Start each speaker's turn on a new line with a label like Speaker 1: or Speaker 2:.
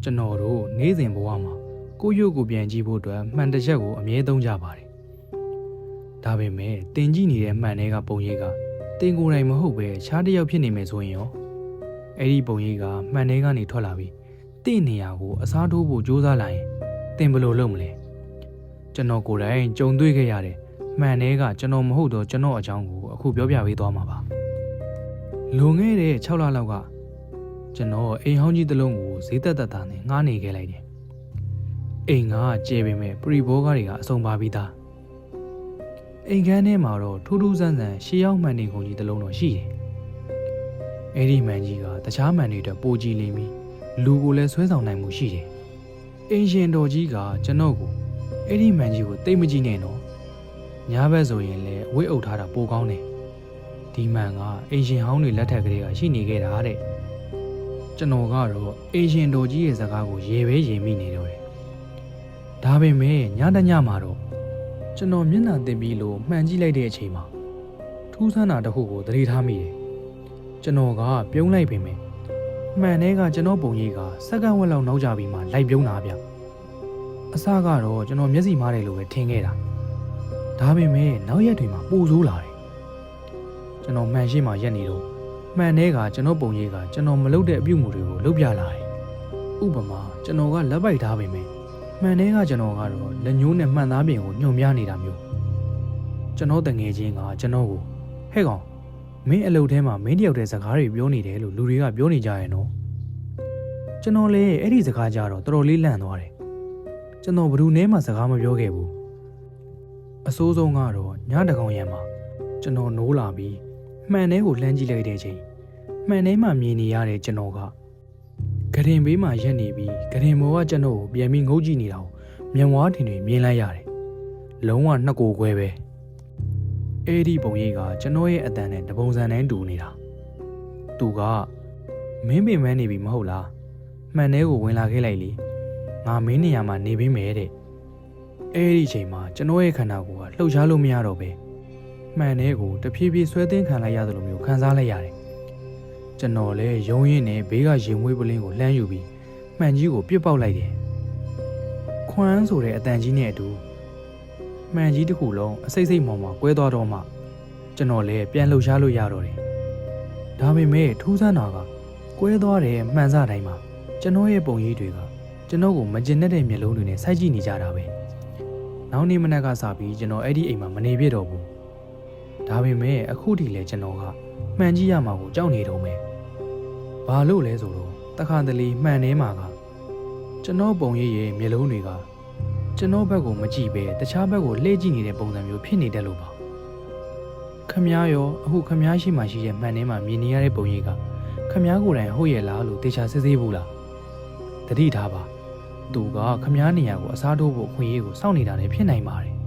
Speaker 1: ကျွန်တော်တို့နေ့စဉ်ဘဝမှာကိုရုပ်ကိုပြန်ကြည့်ဖို့အတွက်မှန်တစ်ချက်ကိုအမြဲသုံးကြပါတယ်ဒါပေမဲ့တင်ကြည့်နေတဲ့မှန်တွေကပုံရိပ်ကတင်ကိုယ်တိုင်မဟုတ်ပဲခြားတစ်ယောက်ဖြစ်နေမယ်ဆိုရင်ရောအဲ့ဒီပုံရိပ်ကမှန်တွေကနေထွက်လာပြီးတင့်နေရာကိုအစားထိုးဖို့ကြိုးစားလာရင်တင်ဘယ်လိုလုပ်မလဲကျွန်တော်ကိုယ်တိုင်ကြုံတွေ့ခဲ့ရတဲ့မှန်တွေကကျွန်တော်မဟုတ်တော့ကျွန်တော်အကြောင်းကိုအခုပြောပြပေးသွားမှာပါလွန်ခဲ့တဲ့6လလောက်ကကျွန်တော်အိမ်ဟောင်းကြီးတစ်လုံးကိုဈေးသက်သက်သားနဲ့ငှားနေခဲ့လိုက်တယ်အိမ်ကကျဲပေမဲ့ပရိဘောကားတွေကအဆုံးပါပြီးသားအိမ်ခန်းထဲမှာတော့ထူးထူးဆန်းဆန်းရှေးရောက်မှန်နေကုန်ကြီးတစ်လုံးတော့ရှိတယ်အဲ့ဒီမှန်ကြီးကတခြားမှန်တွေအတွက်ပိုကြီးလင်းပြီးလူကိုလည်းဆွဲဆောင်နိုင်မှုရှိတယ်အိမ်ရှင်တော်ကြီးကကျွန်တော်ကိုအဲ့ဒီမှန်ကြီးကိုတိတ်မကြည့်နဲ့နော်ညဘက်ဆိုရင်လည်းအဝိတ်အုပ်ထားတာပိုကောင်းတယ်ဒီမှန်ကအိမ်ရှင်ဟောင်းတွေလက်ထက်ကလေးကရှိနေခဲ့တာတဲ့ကျွန်တော်ကတော့အိမ်ရှင်တော်ကြီးရဲ့စကားကိုရေပဲရေမိနေတော့တယ်ဒါပေမဲ့ညတညမှာတော့ကျွန်တော်မျက်နှာတင်ပြီးလို့မှန်ကြည့်လိုက်တဲ့အချိန်မှာထူးဆန်းတာတစ်ခုကိုသတိထားမိတယ်ကျွန်တော်ကပြုံးလိုက်ပေမဲ့မှန်ထဲကကျွန်တော်ပုံရိပ်ကစက္ကန့်ဝက်လောက်နောက်ကျပြီးမှလိုက်ပြုံးတာဗျအစကတော့ကျွန်တော်မျက်စိမားတယ်လို့ပဲထင်ခဲ့တာဒါပေမဲ့နောက်ရက်တွေမှာပိုဆိုးလာတယ်ကျွန်တော်မှန်ရှိမှရက်နေတော့မှန်ထဲကကျွန်တော်ပုံရိပ်ကကျွန်တော်မလုပ်တဲ့အပြုအမူတွေကိုလုပ်ပြလာတယ်ဥပမာကျွန်တော်ကလက်ပိုက်ထားပေမဲ့မှန်ထဲကကျွန်တော်ကတော့လက်ညှိုးနဲ့မှန်သားပြင်ကိုညှုံပြနေတာမျိုးကျွန်တော်တငယ်ချင်းကကျွန်တော်ကိုဟဲ့ကောင်မင်းအလုပ်ထဲမှာမင်းတယောက်တည်းစကားတွေပြောနေတယ်လို့လူတွေကပြောနေကြရဲ့နော်ကျွန်တော်လည်းအဲ့ဒီစကားကြတော့တော်တော်လေးလန့်သွားတယ်ကျွန်တော်ဘယ်သူနဲ့မှစကားမပြောခဲ့ဘူးအဆိုးဆုံးကတော့ညတကောင်ရံမှာကျွန်တော်နိုးလာပြီးမှန်ထဲကိုလှမ်းကြည့်လိုက်တဲ့အချိန်မှန်ထဲမှာမြင်နေရတဲ့ကျွန်တော်ကဂရင်ဘေးမှာရက်နေပြီးဂရင်မောကကျွန်တော်ကိုပြန်ပြီးငုတ်ကြည့်နေတာကိုမျက်ဝါးထင်တွေမြင်လိုက်ရတယ်လုံးဝနှစ်ကိုယ်ခွဲပဲအဲ့ဒီပုံရိပ်ကကျွန်တော်ရဲ့အတန်နဲ့တပုံစံတိုင်းတူနေတာသူကမင်းပင်မနေပြီမဟုတ်လားမှန်ထဲကိုဝင်လာခဲ့လိုက်လေငါမင်းနေရာမှာနေပေးမယ်တဲ့အဲ့ဒီအချိန်မှာကျွန်တော်ရဲ့ခန္ဓာကိုယ်ကလှုပ်ရှားလို့မရတော့ပဲမှန်ထဲကိုတဖြည်းဖြည်းဆွဲသင်းခံလိုက်ရသလိုမျိုးခံစားလိုက်ရတယ်ကျွန်တော်လည်းရုံရင်းနဲ့ဘေးကရင်မွေးပလင်းကိုလှမ်းယူပြီးမှန်ကြီးကိုပြစ်ပေါက်လိုက်တယ်ခွန်းဆိုတဲ့အတန်ကြီးနဲ့အတူမှန်ကြီးတစ်ခုလုံးအစိမ့်စိမ့်မောင်မောင်ကွဲသွားတော့မှကျွန်တော်လည်းပြန်လှုပ်ရှားလို့ရတော့တယ်ဒါပေမဲ့ထူးဆန်းတာကကွဲသွားတဲ့မှန်စတိုင်းမှာကျွန်တော်ရဲ့ပုံရိပ်တွေကကျွန်တော်ကိုမကျင်တဲ့မျက်လုံးတွေနဲ့စိုက်ကြည့်နေကြတာပဲနောက်နေ့မနက်ကစပြီးကျွန်တော်အဲ့ဒီအိမ်မှာမနေပြတော့ဘူးဒါပေမဲ့အခုထိလည်းကျွန်တော်ကမှန်ကြည့်ရမှာကိုကြောက်နေတော့မယ်ဘာလို့လဲဆိုတော့တခါတလေမှန်နေမှာကကျွန်တော်ပုံရိပ်ရဲ့မျက်လုံးတွေကကျွန်တော်ဘက်ကိုမကြည့်ပဲတခြားဘက်ကိုလှည့်ကြည့်နေတဲ့ပုံစံမျိုးဖြစ်နေတယ်လို့ပါခမ ्या ရောအခုခမ ्या ရှိမှရှိတဲ့မှန်ထဲမှာမြင်နေရတဲ့ပုံရိပ်ကခမ ्या ကိုယ်တိုင်ဟုတ်ရဲ့လားလို့တေချာစစ်ဆေးဘူးလားတတိထားပါသူကခမ ्या နေရာကိုအစားထိုးဖို့အခွင့်အရေးကိုစောင့်နေတာလည်းဖြစ်နိုင်ပါတယ်